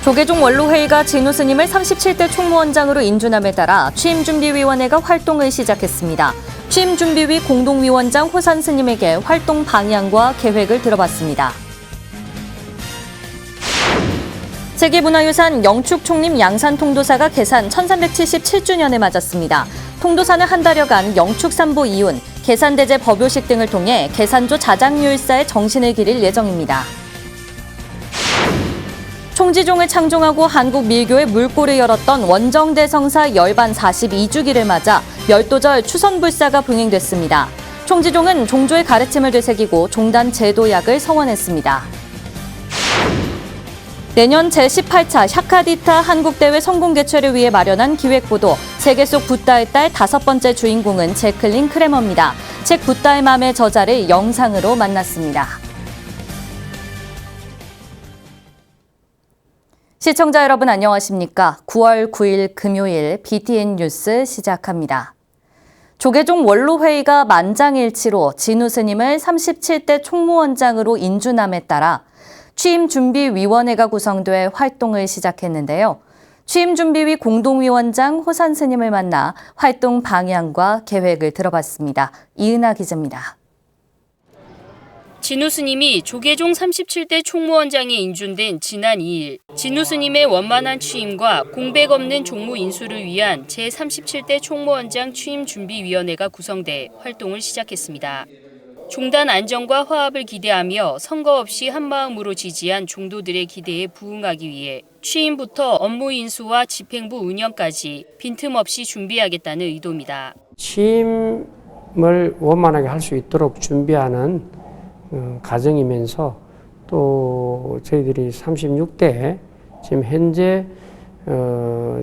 조계종 원로회의가 진우 스님을 37대 총무원장으로 인준함에 따라 취임준비위원회가 활동을 시작했습니다. 취임준비위 공동위원장 호산 스님에게 활동 방향과 계획을 들어봤습니다. 세계문화유산 영축총림 양산통도사가 개산 1377주년을 맞았습니다. 통도사는 한 달여간 영축산보 이훈, 계산대제 법요식 등을 통해 계산조 자장유일사의 정신을 기릴 예정입니다. 총지종을 창종하고 한국 밀교의 물꼬를 열었던 원정대 성사 열반 42주기를 맞아 별도절 추선불사가 봉행됐습니다. 총지종은 종조의 가르침을 되새기고 종단 제도약을 서원했습니다. 내년 제18차 샤카디타 한국대회 성공 개최를 위해 마련한 기획보도 세계 속 붓다의 딸 5번째 주인공은 제클린 크레머입니다. 책 붓다의 맘의 저자를 영상으로 만났습니다. 시청자 여러분 안녕하십니까? 9월 9일 금요일 BTN 뉴스 시작합니다. 조계종 원로회의가 만장일치로 진우 스님을 37대 총무원장으로 인준함에 따라 취임준비위원회가 구성돼 활동을 시작했는데요. 취임준비위 공동위원장 호산 스님을 만나 활동 방향과 계획을 들어봤습니다. 이은하 기자입니다. 진우 스님이 조계종 37대 총무원장에 인준된 지난 2일, 진우 스님의 원만한 취임과 공백 없는 종무 인수를 위한 제37대 총무원장 취임준비위원회가 구성돼 활동을 시작했습니다. 종단 안정과 화합을 기대하며 선거 없이 한마음으로 지지한 종도들의 기대에 부응하기 위해 취임부터 업무 인수와 집행부 운영까지 빈틈없이 준비하겠다는 의도입니다. 취임을 원만하게 할 수 있도록 준비하는 과정이면서 또 저희들이 36대 지금 현재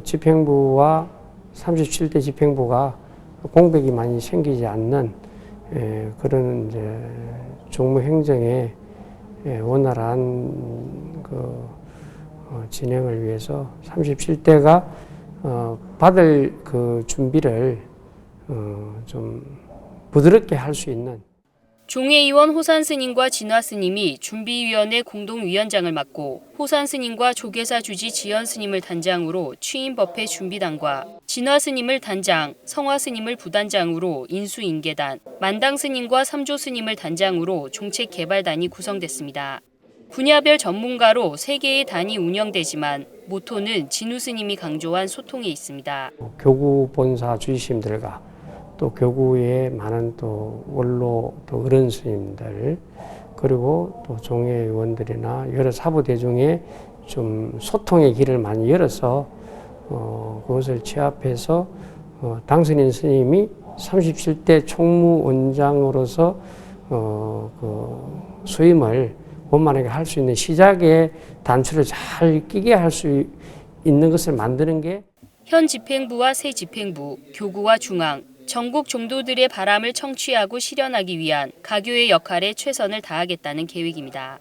집행부와 37대 집행부가 공백이 많이 생기지 않는 그런 이제 종무행정의 원활한 진행을 위해서 37대가 받을 그 준비를 좀 부드럽게 할 수 있는 종회의원 호산 스님과 진화 스님이 준비위원회 공동위원장을 맡고 호산 스님과 조계사 주지 지연 스님을 단장으로 취임법회 준비단과 진화 스님을 단장, 성화 스님을 부단장으로 인수인계단, 만당 스님과 삼조 스님을 단장으로 종책개발단이 구성됐습니다. 분야별 전문가로 3개의 단이 운영되지만 모토는 진우 스님이 강조한 소통에 있습니다. 교구 본사 주지스님들과 또 교구의 많은 또 원로 또 어른 스님들 그리고 또 종회 의원들이나 여러 사부 대중의 좀 소통의 길을 많이 열어서 그것을 취합해서 당선인 스님이 37대 총무원장으로서 수임을 원만하게 할 수 있는 시작의 단추를 잘 끼게 할 수 있는 것을 만드는 게 현 집행부와 새 집행부, 교구와 중앙, 전국 종도들의 바람을 청취하고 실현하기 위한 가교의 역할에 최선을 다하겠다는 계획입니다.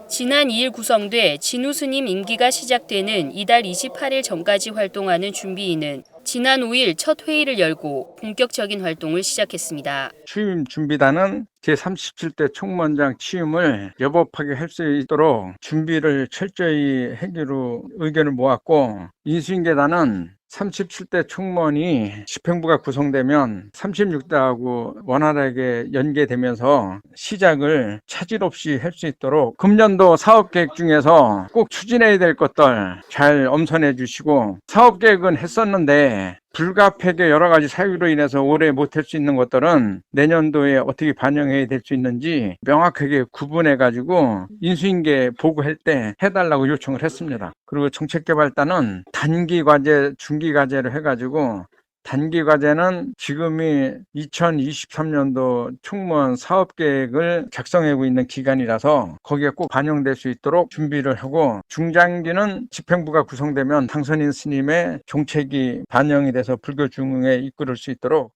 지난 2일 구성돼 진우 스님 임기가 시작되는 이달 28일 전까지 활동하는 준비위는 지난 5일 첫 회의를 열고 본격적인 활동을 시작했습니다. 취임 준비단은 제37대 총무원장 취임을 여법하게 할 수 있도록 준비를 철저히 하기로 의견을 모았고, 인수인계단은 37대 총무원이 집행부가 구성되면 36대하고 원활하게 연계되면서 시작을 차질 없이 할 수 있도록 금년도 사업계획 중에서 꼭 추진해야 될 것들 잘 엄선해 주시고, 사업계획은 했었는데 불가피하게 여러 가지 사유로 인해서 올해 못할 수 있는 것들은 내년도에 어떻게 반영해야 될 수 있는지 명확하게 구분해가지고 인수인계 보고할 때 해달라고 요청을 했습니다. 그리고 정책개발단은 단기과제, 중기과제를 해가지고 단기과제는 지금이 2023년도 총무원 사업계획을 작성하고 있는 기간이라서 거기에 꼭 반영될 수 있도록 준비를 하고, 중장기는 집행부가 구성되면 당선인 스님의 정책이 반영이 돼서 불교 중흥에 이끌을 수 있도록.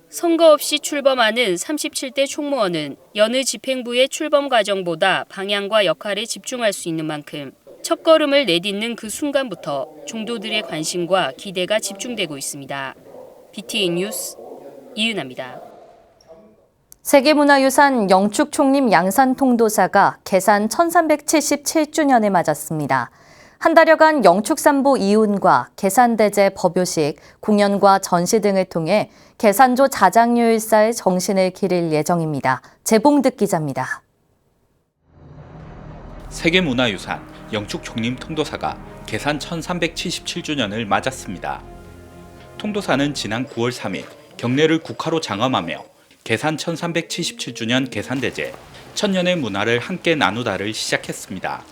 선거 없이 출범하는 37대 총무원은 여느 집행부의 출범 과정보다 방향과 역할에 집중할 수 있는 만큼 첫걸음을 내딛는 그 순간부터 종도들의 관심과 기대가 집중되고 있습니다. BTN 뉴스 이은하입니다. 세계문화유산 영축총림 양산통도사가 개산 1377주년을 맞았습니다. 한 달여간 영축산보 이훈과 계산대제 법요식, 공연과 전시 등을 통해 계산조 자장류일사의 정신을 기릴 예정입니다. 재봉득 기자입니다. 세계문화유산 영축총림통도사가 계산 1377주년을 맞았습니다. 통도사는 지난 9월 3일 경례를 국화로 장엄하며 계산 1377주년 계산대제, 천년의 문화를 함께 나누다를 시작했습니다.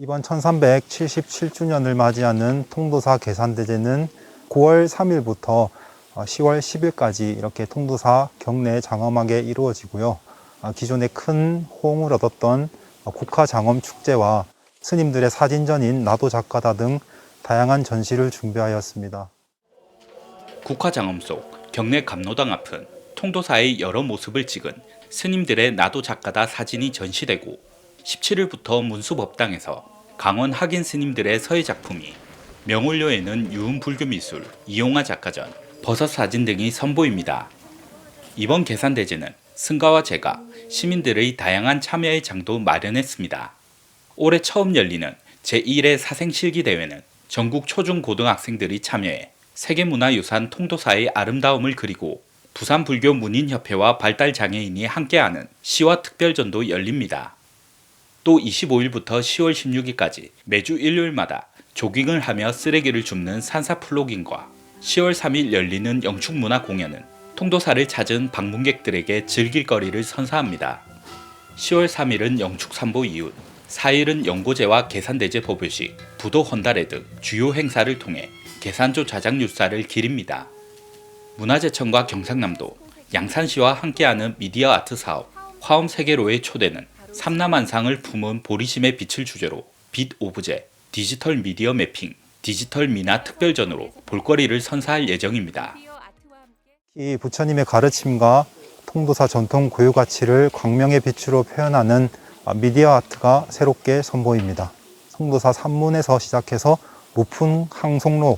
이번 1377주년을 맞이하는 통도사 계산대제는 9월 3일부터 10월 10일까지 이렇게 통도사 경내 장엄하게 이루어지고요. 기존에 큰 호응을 얻었던 국화장엄 축제와 스님들의 사진전인 나도작가다 등 다양한 전시를 준비하였습니다. 국화장엄 속 경내 감로당 앞은 통도사의 여러 모습을 찍은 스님들의 나도작가다 사진이 전시되고 17일부터 문수법당에서 강원 학인 스님들의 서예 작품이, 명월료에는 유흥불교미술, 이용화 작가전, 버섯 사진 등이 선보입니다. 이번 계산대제는 승가와 제가, 시민들의 다양한 참여의 장도 마련했습니다. 올해 처음 열리는 제1회 사생실기대회는 전국 초중고등학생들이 참여해 세계문화유산 통도사의 아름다움을 그리고 부산불교문인협회와 발달장애인이 함께하는 시와 특별전도 열립니다. 또 25일부터 10월 16일까지 매주 일요일마다 조깅을 하며 쓰레기를 줍는 산사플로깅과 10월 3일 열리는 영축문화 공연은 통도사를 찾은 방문객들에게 즐길 거리를 선사합니다. 10월 3일은 영축산보 이웃, 4일은 영고제와 계산대제 법요식, 부도 헌달회 등 주요 행사를 통해 계산조 자장률사를 기립니다. 문화재청과 경상남도, 양산시와 함께하는 미디어 아트 사업 화엄 세계로의 초대는 삼남한상을 품은 보리심의 빛을 주제로 빛 오브제, 디지털 미디어 매핑, 디지털 미나 특별전으로 볼거리를 선사할 예정입니다. 이 부처님의 가르침과 통도사 전통 고유 가치를 광명의 빛으로 표현하는 미디어 아트가 새롭게 선보입니다. 통도사 산문에서 시작해서 무풍 항송로에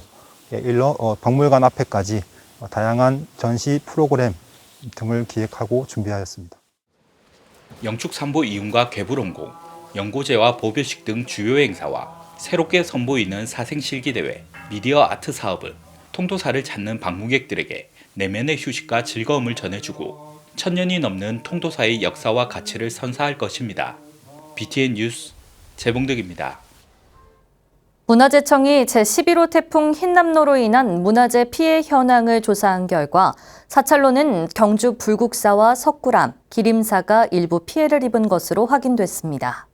일러 박물관 앞에까지 다양한 전시 프로그램 등을 기획하고 준비하였습니다. 영축산보 이윤과 개불원공, 영고제와 보별식 등 주요 행사와 새롭게 선보이는 사생실기대회, 미디어 아트 사업은 통도사를 찾는 방문객들에게 내면의 휴식과 즐거움을 전해주고 천년이 넘는 통도사의 역사와 가치를 선사할 것입니다. BTN 뉴스 재봉득입니다. 문화재청이 제11호 태풍 흰남노로 인한 문화재 피해 현황을 조사한 결과 사찰로는 경주 불국사와 석굴암, 기림사가 일부 피해를 입은 것으로 확인됐습니다.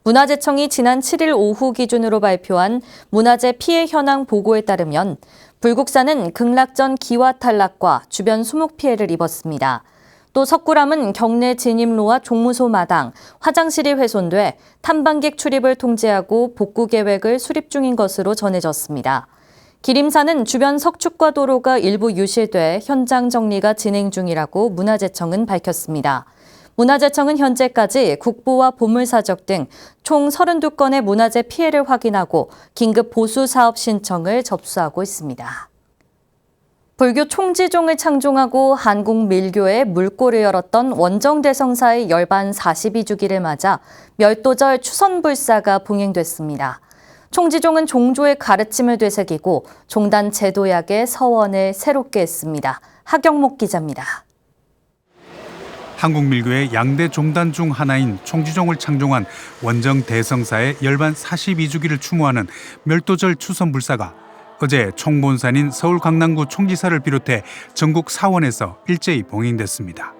문화재청이 지난 7일 오후 기준으로 발표한 문화재 피해 현황 보고에 따르면 불국사는 극락전 기와 탈락과 주변 수목 피해를 입었습니다. 또 석굴암은 경내 진입로와 종무소 마당, 화장실이 훼손돼 탐방객 출입을 통제하고 복구 계획을 수립 중인 것으로 전해졌습니다. 기림사는 주변 석축과 도로가 일부 유실돼 현장 정리가 진행 중이라고 문화재청은 밝혔습니다. 문화재청은 현재까지 국보와 보물사적 등 총 32건의 문화재 피해를 확인하고 긴급 보수 사업 신청을 접수하고 있습니다. 불교 총지종을 창종하고 한국 밀교에 물꼬를 열었던 원정대성사의 열반 42주기를 맞아 멸도절 추선불사가 봉행됐습니다. 총지종은 종조의 가르침을 되새기고 종단 제도약의 서원을 새롭게 했습니다. 하경목 기자입니다. 한국 밀교의 양대 종단 중 하나인 총지종을 창종한 원정 대성사의 열반 42주기를 추모하는 멸도절 추선불사가 어제 총본산인 서울 강남구 총지사를 비롯해 전국 사원에서 일제히 봉행됐습니다.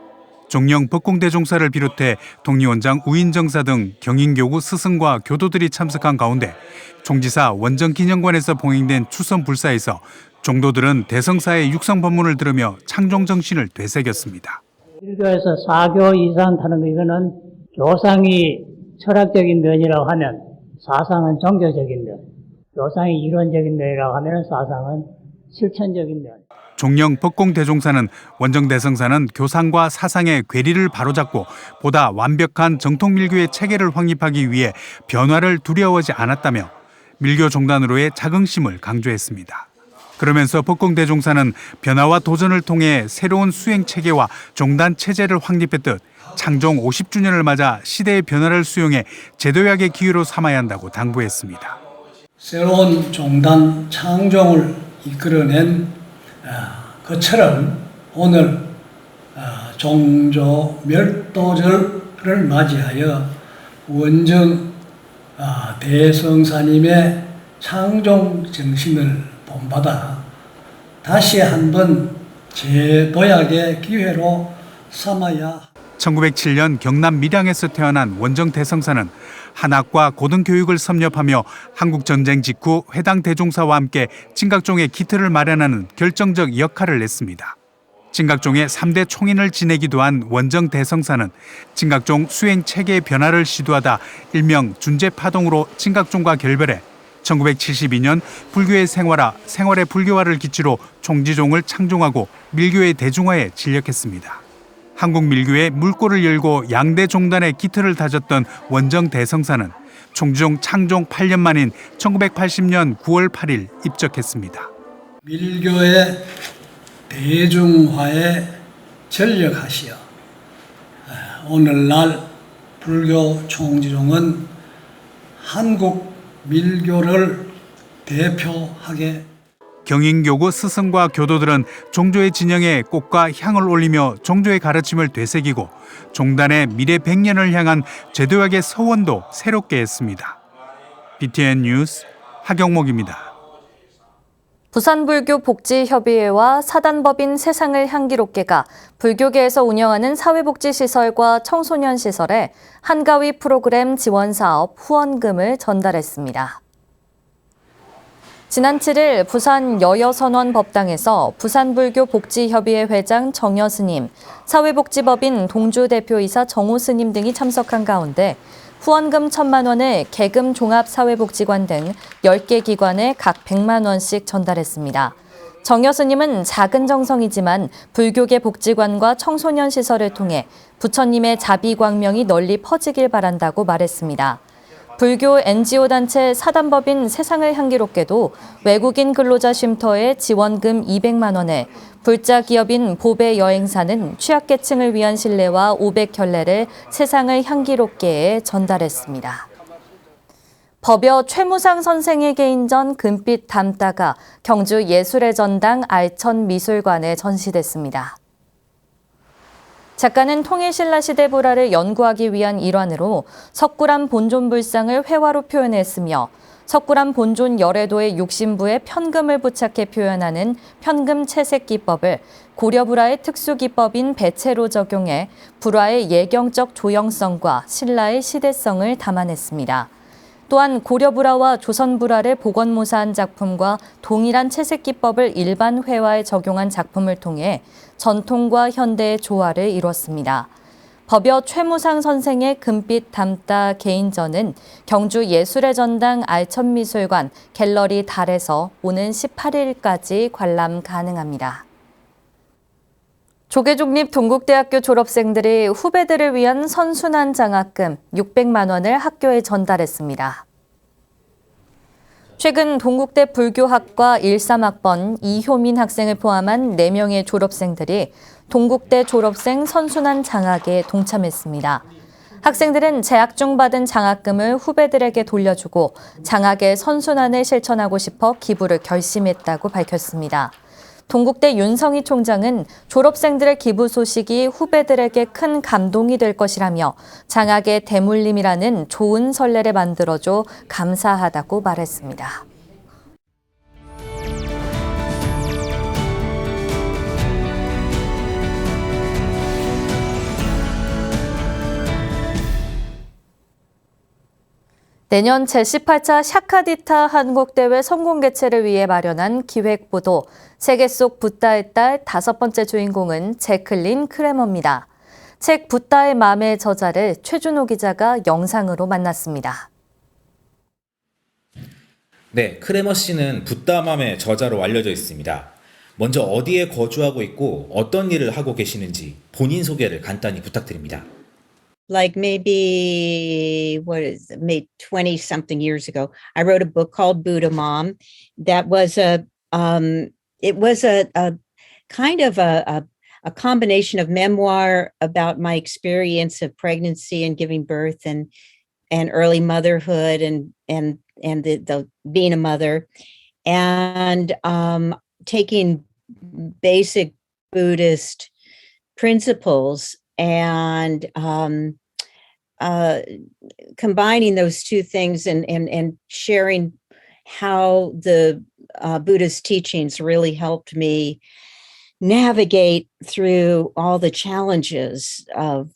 종영 법공대종사를 비롯해 독립원장 우인정사 등 경인교구 스승과 교도들이 참석한 가운데 총지사 원정기념관에서 봉행된 추선불사에서 종도들은 대성사의 육성법문을 들으며 창종정신을 되새겼습니다. 밀교에서 4교 이상 타는 거 이거는 교상이 철학적인 면이라고 하면 사상은 종교적인 면, 교상이 이론적인 면이라고 하면 사상은 실천적인 면. 종영 법공대종사는 원정대성사는 교상과 사상의 괴리를 바로잡고 보다 완벽한 정통밀교의 체계를 확립하기 위해 변화를 두려워하지 않았다며 밀교 종단으로의 자긍심을 강조했습니다. 그러면서 복공대종사는 변화와 도전을 통해 새로운 수행 체계와 종단 체제를 확립했듯 창종 50주년을 맞아 시대의 변화를 수용해 제도약의 기회로 삼아야 한다고 당부했습니다. 새로운 종단 창종을 이끌어낸 것처럼 오늘 종조 멸도절을 맞이하여 원정 대성사님의 창종 정신을 본받아 다시 한번 재도약의 기회로 삼아야. 1907년 경남 밀양에서 태어난 원정 대성사는 한학과 고등교육을 섭렵하며 한국전쟁 직후 회당 대종사와 함께 진각종의 기틀을 마련하는 결정적 역할을 했습니다. 진각종의 3대 총인을 지내기도 한 원정 대성사는 진각종 수행 체계의 변화를 시도하다 일명 준재파동으로 진각종과 결별해 1972년 불교의 생활의 불교화를 기치로 총지종을 창종하고 밀교의 대중화에 진력했습니다. 한국 밀교의 물꼬를 열고 양대 종단의 기틀을 다졌던 원정 대성사는 총지종 창종 8년 만인 1980년 9월 8일 입적했습니다. 밀교의 대중화에 전력하시어 오늘날 불교 총지종은 한국 밀교를 대표하게. 경인교구 스승과 교도들은 종조의 진영에 꽃과 향을 올리며 종조의 가르침을 되새기고 종단의 미래 100년을 향한 제도약의 서원도 새롭게 했습니다. BTN 뉴스 하경목입니다. 부산불교복지협의회와 사단법인 세상을 향기롭게가 불교계에서 운영하는 사회복지시설과 청소년시설에 한가위 프로그램 지원사업 후원금을 전달했습니다. 지난 7일 부산 여여선원 법당에서 부산불교복지협의회 회장 정여 스님, 사회복지법인 동주 대표이사 정호 스님 등이 참석한 가운데 후원금 1,000만 원을 계금 종합사회복지관 등 10개 기관에 각 100만 원씩 전달했습니다. 정여 스님은 작은 정성이지만 불교계 복지관과 청소년 시설을 통해 부처님의 자비광명이 널리 퍼지길 바란다고 말했습니다. 불교 NGO 단체 사단법인 세상을 향기롭게도 외국인 근로자 쉼터에 지원금 200만 원에 불자 기업인 보배 여행사는 취약계층을 위한 신뢰와 500켤레를 세상을 향기롭게에 전달했습니다. 법여 최무상 선생의 개인전 금빛 담다가 경주 예술의 전당 알천미술관에 전시됐습니다. 작가는 통일신라시대 불화를 연구하기 위한 일환으로 석굴암 본존불상을 회화로 표현했으며 석굴암 본존 열애도의 육신부에 편금을 부착해 표현하는 편금 채색기법을 고려 불화의 특수기법인 배채로 적용해 불화의 예경적 조형성과 신라의 시대성을 담아냈습니다. 또한 고려 불화와 조선 불화를 복원모사한 작품과 동일한 채색기법을 일반 회화에 적용한 작품을 통해 전통과 현대의 조화를 이뤘습니다. 법여 최무상 선생의 금빛 담다 개인전은 경주 예술의 전당 알천미술관 갤러리 달에서 오는 18일까지 관람 가능합니다. 조계종립 동국대학교 졸업생들이 후배들을 위한 선순환 장학금 600만 원을 학교에 전달했습니다. 최근 동국대 불교학과 13학번 이효민 학생을 포함한 4명의 졸업생들이 동국대 졸업생 선순환 장학에 동참했습니다. 학생들은 재학 중 받은 장학금을 후배들에게 돌려주고 장학의 선순환을 실천하고 싶어 기부를 결심했다고 밝혔습니다. 동국대 윤성희 총장은 졸업생들의 기부 소식이 후배들에게 큰 감동이 될 것이라며 장학의 대물림이라는 좋은 선례를 만들어줘 감사하다고 말했습니다. 내년 제18차 샤카디타 한국대회 성공 개최를 위해 마련한 기획보도 세계 속 붓다의 딸 5번째 주인공은 제클린 크레머입니다. 책 붓다의 맘의 저자를 최준호 기자가 영상으로 만났습니다. 네, 크레머 씨는 붓다맘의 저자로 알려져 있습니다. 먼저 어디에 거주하고 있고 어떤 일을 하고 계시는지 본인 소개를 간단히 부탁드립니다. Like maybe, maybe 20 something years ago, I wrote a book called Buddha Mom that was a it was a kind of a combination of memoir about my experience of pregnancy and giving birth and early motherhood and the being a mother, and taking basic Buddhist principles and combining those two things and sharing how the Buddhist teachings really helped me navigate through all the challenges of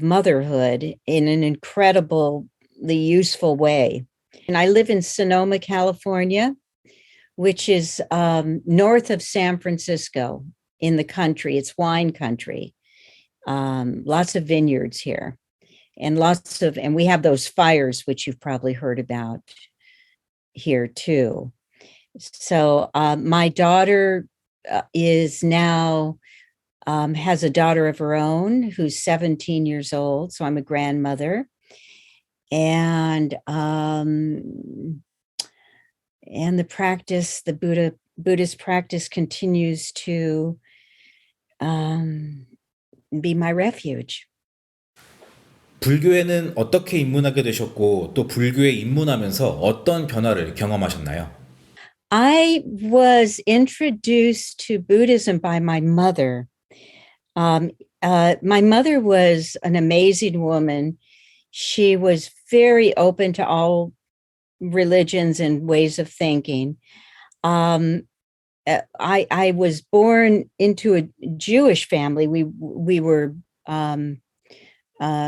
motherhood in an incredibly useful way. And I live in Sonoma, California, which is north of San Francisco in the country. It's wine country. Lots of vineyards here, and we have those fires, which you've probably heard about here too. So my daughter is now has a daughter of her own who's 17 years old. So I'm a grandmother, and the practice, the Buddhist practice, continues to be my refuge. 불교에는 어떻게 입문하게 되셨고 또 불교에 입문하면서 어떤 변화를 경험하셨나요? I was introduced to Buddhism by my mother. My mother was an amazing woman. She was very open to all religions and ways of thinking. I was born into a Jewish family. We were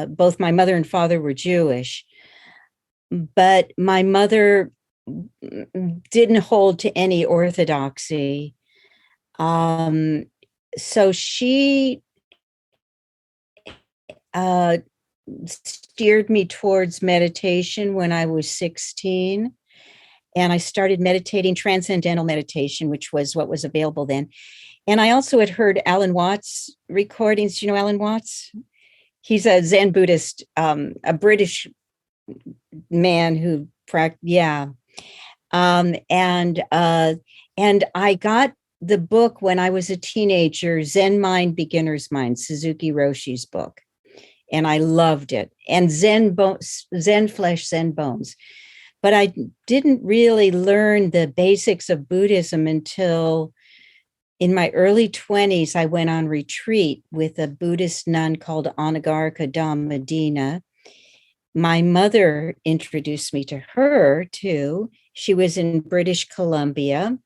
both my mother and father were Jewish, but my mother didn't hold to any orthodoxy. So she steered me towards meditation when I was 16. And I started meditating transcendental meditation, which was what was available then. And I also had heard Alan Watts recordings. Do you know Alan Watts? He's a Zen Buddhist, a British man who and I got the book when I was a teenager, Zen Mind, Beginner's Mind, Suzuki Roshi's book. And I loved it. And Zen Flesh, Zen Bones. But I didn't really learn the basics of Buddhism until in my early 20s. I went on retreat with a Buddhist nun called Anagarika Dhammadina. My mother introduced me to her too. She was in British Columbia.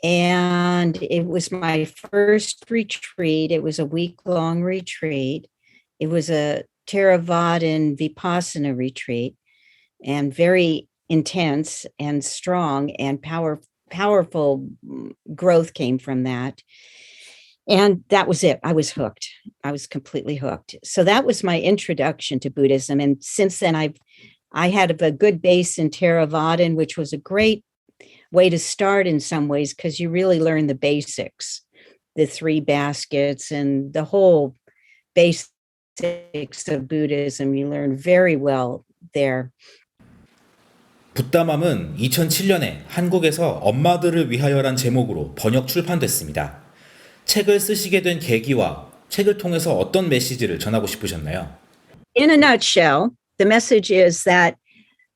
And it was my first retreat. It was a week-long retreat. It was a Theravada Vipassana retreat, and very intense and strong and powerful growth came from that. And that was it. I was hooked. I was completely hooked. So that was my introduction to Buddhism. And since then, I had a good base in Theravada, which was a great way to start in some ways, because you really learn the basics, the three baskets and the whole basics of Buddhism. You learn very well there. 붓다맘은 2007년에 한국에서 엄마들을 위하여란 제목으로 번역 출판됐습니다. 책을 쓰시게 된 계기와 책을 통해서 어떤 메시지를 전하고 싶으셨나요? In a nutshell, the message is that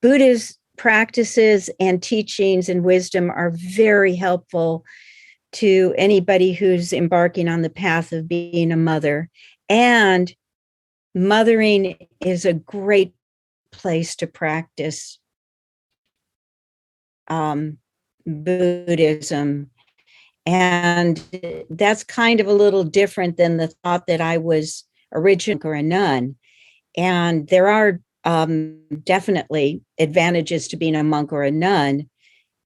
Buddhist practices and teachings and wisdom are very helpful to anybody who's embarking on the path of being a mother. And mothering is a great place to practice Buddhism. And that's kind of a little different than the thought that I was originally a nun. And there are definitely advantages to being a monk or a nun,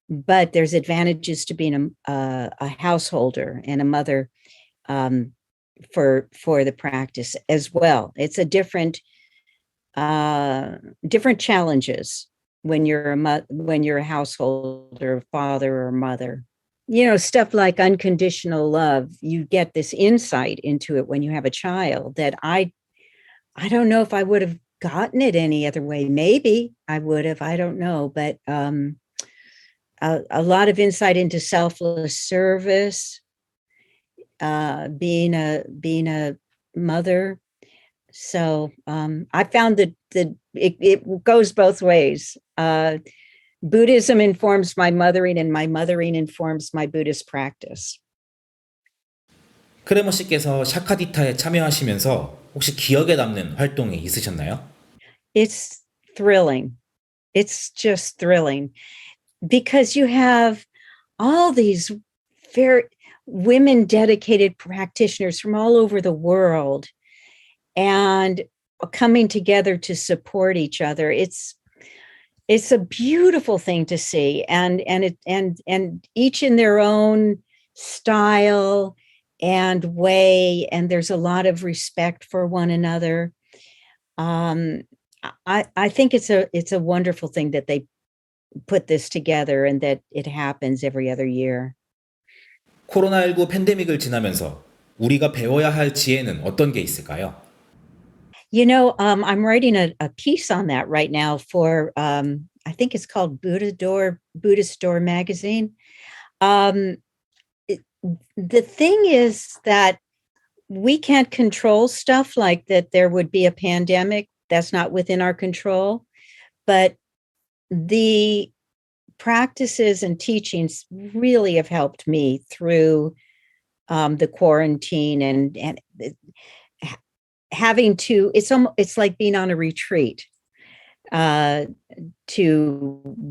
but there's advantages to being a householder and a mother for the practice as well. It's a different challenges when you're a householder, father or mother. You know, stuff like unconditional love, you get this insight into it when you have a child that I don't know if I would have gotten it any other way. Maybe I would have, I don't know. But a lot of insight into selfless service, being a mother. So I found that it goes both ways. Buddhism informs my mothering, and my mothering informs my Buddhist practice. 크레머 씨께서 샤카디타에 참여하시면서 혹시 기억에 남는 활동이 있으셨나요? It's thrilling. It's just thrilling because you have all these very women dedicated practitioners from all over the world and coming together to support each other. It's a beautiful thing to see, and each in their own style and way, and there's a lot of respect for one another. I think it's a wonderful thing that they put this together and that it happens every other year. 코로나19 팬데믹을 지나면서 우리가 배워야 할 지혜는 어떤 게 있을까요? You know, I'm writing a piece on that right now for, I think it's called Buddhist Door magazine. The thing is that we can't control stuff like that. There would be a pandemic. That's not within our control. But the practices and teachings really have helped me through the quarantine and having to, it's like being on a retreat to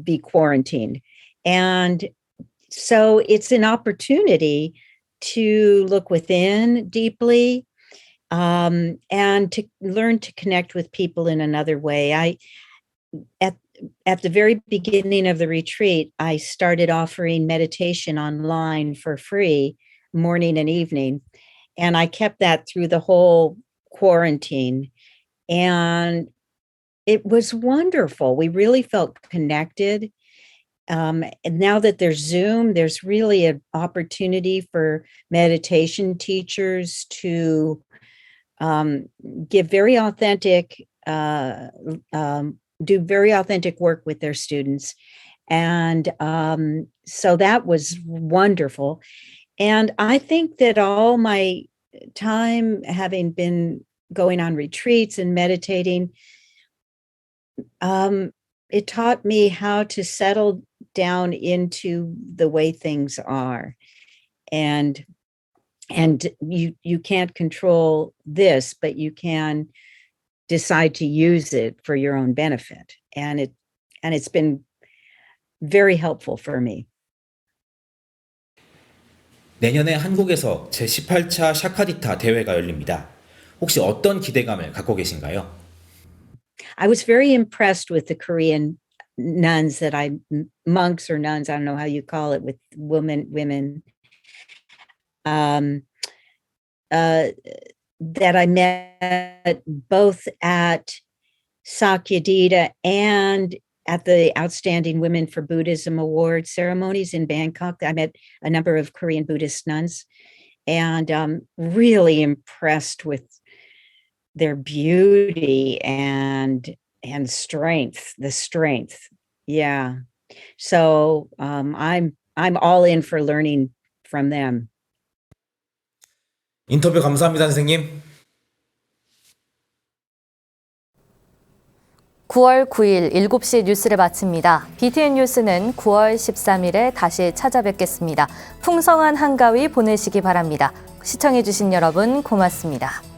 be quarantined. And so it's an opportunity to look within deeply and to learn to connect with people in another way. At the very beginning of the retreat, I started offering meditation online for free, morning and evening. And I kept that through the whole quarantine. And it was wonderful. We really felt connected. And now that there's Zoom, there's really an opportunity for meditation teachers to give very authentic, do very authentic work with their students. And so that was wonderful. And I think that all my time having been going on retreats and meditating, it taught me how to settle down into the way things are. And you can't control this, but you can decide to use it for your own benefit. And it's been very helpful for me. 내년에 한국에서 제18차 샤카디타 대회가 열립니다. 혹시 어떤 기대감을 갖고 계신가요? I was very impressed with the Korean nuns monks or nuns, I don't know how you call it, with women that I met both at Sakyadita and at the Outstanding Women for Buddhism Award ceremonies in Bangkok. I met a number of Korean Buddhist nuns and really impressed with their beauty and strength, the strength. Yeah. So I'm all in for learning from them. 인터뷰 감사합니다, 선생님. 9월 9일 7시 뉴스를 마칩니다. BTN 뉴스는 9월 13일에 다시 찾아뵙겠습니다. 풍성한 한가위 보내시기 바랍니다. 시청해주신 여러분 고맙습니다.